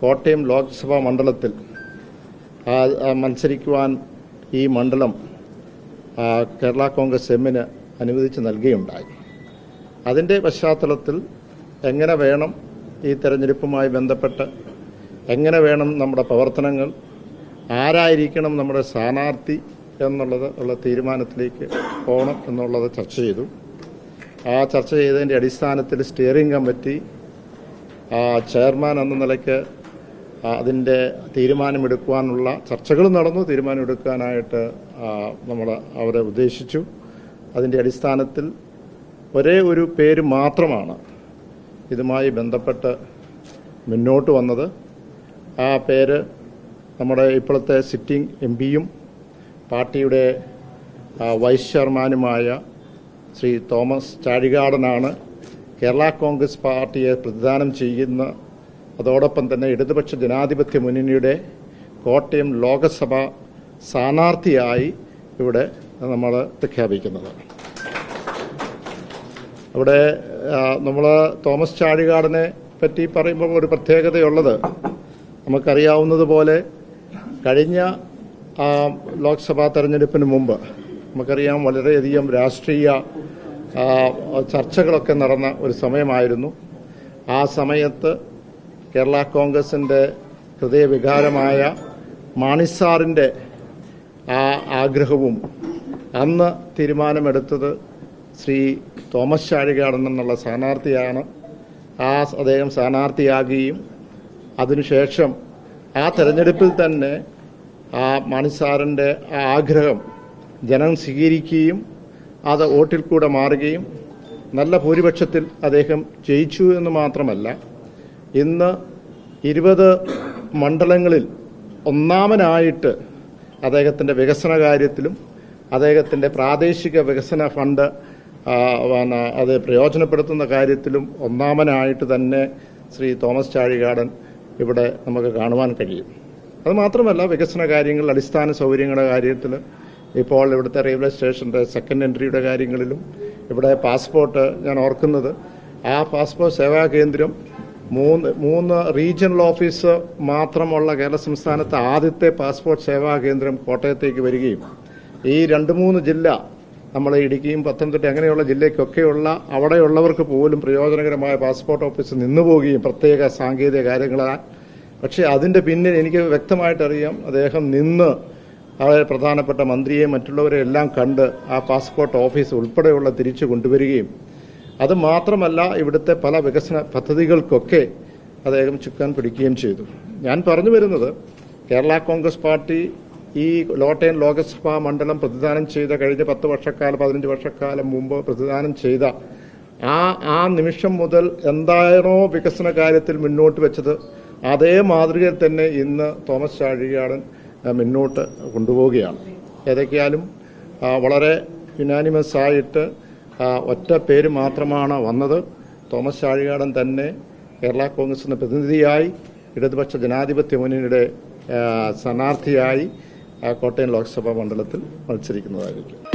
കോട്ടയം ലോക്സഭാ മണ്ഡലത്തിൽ മത്സരിക്കുവാൻ ഈ മണ്ഡലം കേരള കോൺഗ്രസ് എമ്മിന് അനുവദിച്ച് നൽകുകയുണ്ടായി. അതിൻ്റെ പശ്ചാത്തലത്തിൽ എങ്ങനെ വേണം ഈ തെരഞ്ഞെടുപ്പുമായി ബന്ധപ്പെട്ട് എങ്ങനെ വേണം നമ്മുടെ പ്രവർത്തനങ്ങൾ, ആരായിരിക്കണം നമ്മുടെ സ്ഥാനാർത്ഥി ഉള്ള തീരുമാനത്തിലേക്ക് പോകണം എന്നുള്ളത് ചർച്ച ചെയ്തു. ആ ചർച്ച ചെയ്തതിൻ്റെ അടിസ്ഥാനത്തിൽ സ്റ്റിയറിംഗ് കമ്മിറ്റി ചെയർമാൻ എന്ന നിലയ്ക്ക് അതിൻ്റെ തീരുമാനമെടുക്കുവാനുള്ള ചർച്ചകൾ നടന്നു. തീരുമാനമെടുക്കാനായിട്ട് നമ്മൾ അവരെ ഉദ്ദേശിച്ചു. അതിൻ്റെ അടിസ്ഥാനത്തിൽ ഒരേ ഒരു പേര് മാത്രമാണ് ഇതുമായി ബന്ധപ്പെട്ട് മുന്നോട്ട് വന്നത്. ആ പേര് നമ്മുടെ ഇപ്പോഴത്തെ സിറ്റിംഗ് എംപിയും പാർട്ടിയുടെ വൈസ് ചെയർമാനുമായ ശ്രീ തോമസ് ചാഴികാടനാണ്. കേരള കോൺഗ്രസ് പാർട്ടിയെ പ്രതിദാനം ചെയ്യുന്ന, അതോടൊപ്പം തന്നെ ഇടതുപക്ഷ ജനാധിപത്യ മുന്നണിയുടെ കോട്ടയം ലോകസഭ സ്ഥാനാർത്ഥിയായി ഇവിടെ നമ്മൾ പ്രഖ്യാപിക്കുന്നത്. ഇവിടെ നമ്മൾ തോമസ് ചാഴികാടനെ പറ്റി പറയുമ്പോൾ ഒരു പ്രത്യേകതയുള്ളത്, നമുക്കറിയാവുന്നതുപോലെ കഴിഞ്ഞ ലോക്സഭാ തെരഞ്ഞെടുപ്പിന് മുമ്പ് നമുക്കറിയാം വളരെയധികം രാഷ്ട്രീയ ചർച്ചകളൊക്കെ നടന്ന ഒരു സമയമായിരുന്നു. ആ സമയത്ത് കേരള കോൺഗ്രസിൻ്റെ ഹൃദയവികാരമായ മാണിസാറിൻ്റെ ആ ആഗ്രഹവും അന്ന് തീരുമാനമെടുത്തത് ശ്രീ തോമസ് ചാഴികാടൻ എന്നുള്ള സ്ഥാനാർത്ഥിയാണ്. അദ്ദേഹം സ്ഥാനാർത്ഥിയാകുകയും അതിനുശേഷം ആ തെരഞ്ഞെടുപ്പിൽ തന്നെ ആ മാണിസാറിൻ്റെ ആഗ്രഹം ജനം സ്വീകരിക്കുകയും അത് വോട്ടിൽ കൂടെ മാറുകയും നല്ല ഭൂരിപക്ഷത്തിൽ അദ്ദേഹം ജയിച്ചു എന്ന് മാത്രമല്ല, ഇന്ന് 20 മണ്ഡലങ്ങളിൽ ഒന്നാമനായിട്ട് അദ്ദേഹത്തിൻ്റെ വികസന കാര്യത്തിലും അദ്ദേഹത്തിൻ്റെ പ്രാദേശിക വികസന ഫണ്ട് അത് പ്രയോജനപ്പെടുത്തുന്ന കാര്യത്തിലും ഒന്നാമനായിട്ട് തന്നെ ശ്രീ തോമസ് ചാഴികാടൻ ഇവിടെ നമുക്ക് കാണുവാൻ കഴിയും. അതുമാത്രമല്ല, വികസന കാര്യങ്ങൾ, അടിസ്ഥാന സൗകര്യങ്ങളുടെ കാര്യത്തിൽ ഇപ്പോൾ ഇവിടുത്തെ റെയിൽവേ സ്റ്റേഷൻ്റെ സെക്കൻഡ് എൻട്രിയുടെ കാര്യങ്ങളിലും ഇവിടെ പാസ്പോർട്ട്, ഞാൻ ഓർക്കുന്നത് ആ പാസ്പോർട്ട് സേവാ കേന്ദ്രം മൂന്ന് റീജിയണൽ ഓഫീസ് മാത്രമുള്ള കേരള സംസ്ഥാനത്തെ ആദ്യത്തെ പാസ്പോർട്ട് സേവാ കേന്ദ്രം കോട്ടയത്തേക്ക് വരികയും ഈ 2-3 ജില്ല, നമ്മൾ ഇടുക്കിയും പത്തനംതിട്ട അങ്ങനെയുള്ള ജില്ലയ്ക്കൊക്കെയുള്ള അവിടെയുള്ളവർക്ക് പോലും പ്രയോജനകരമായ പാസ്പോർട്ട് ഓഫീസ് നിന്നുപോവുകയും പ്രത്യേക സാങ്കേതിക കാര്യങ്ങളാൽ. പക്ഷേ അതിൻ്റെ പിന്നിൽ എനിക്ക് വ്യക്തമായിട്ടറിയാം, അദ്ദേഹം നിന്ന് വളരെ പ്രധാനപ്പെട്ട മന്ത്രിയെ മറ്റുള്ളവരെ എല്ലാം കണ്ട് ആ പാസ്പോർട്ട് ഓഫീസ് ഉൾപ്പെടെയുള്ള തിരിച്ചു കൊണ്ടുവരികയും അത് മാത്രമല്ല ഇവിടുത്തെ പല വികസന പദ്ധതികൾക്കൊക്കെ അദ്ദേഹം ചുക്കാൻ പിടിക്കുകയും ചെയ്തു. ഞാൻ പറഞ്ഞു വരുന്നത്, കേരള കോൺഗ്രസ് പാർട്ടി ഈ കോട്ടയം ലോക്സഭാ മണ്ഡലം പ്രതിദാനം ചെയ്ത കഴിഞ്ഞ 10 വർഷക്കാലം 15 വർഷക്കാലം മുമ്പ് പ്രതിദാനം ചെയ്ത ആ നിമിഷം മുതൽ എന്താണോ വികസന കാര്യത്തിൽ മുന്നോട്ട് വെച്ചത് അതേ മാതൃകയിൽ തന്നെ ഇന്ന് തോമസ് ചാഴികാടൻ മുന്നോട്ട് കൊണ്ടുപോവുകയാണ്. ഏതൊക്കെയാലും വളരെ യുനാനിമസ് ആയിട്ട് ഒറ്റ പേര് മാത്രമാണ് വന്നത്. തോമസ് ചാഴികാടൻ തന്നെ കേരള കോൺഗ്രസിന്റെ പ്രതിനിധിയായി ഇടതുപക്ഷ ജനാധിപത്യ മുന്നണിയുടെ സ്ഥാനാർത്ഥിയായി കോട്ടയം ലോക്സഭാ മണ്ഡലത്തിൽ മത്സരിക്കുന്നതായിരിക്കും.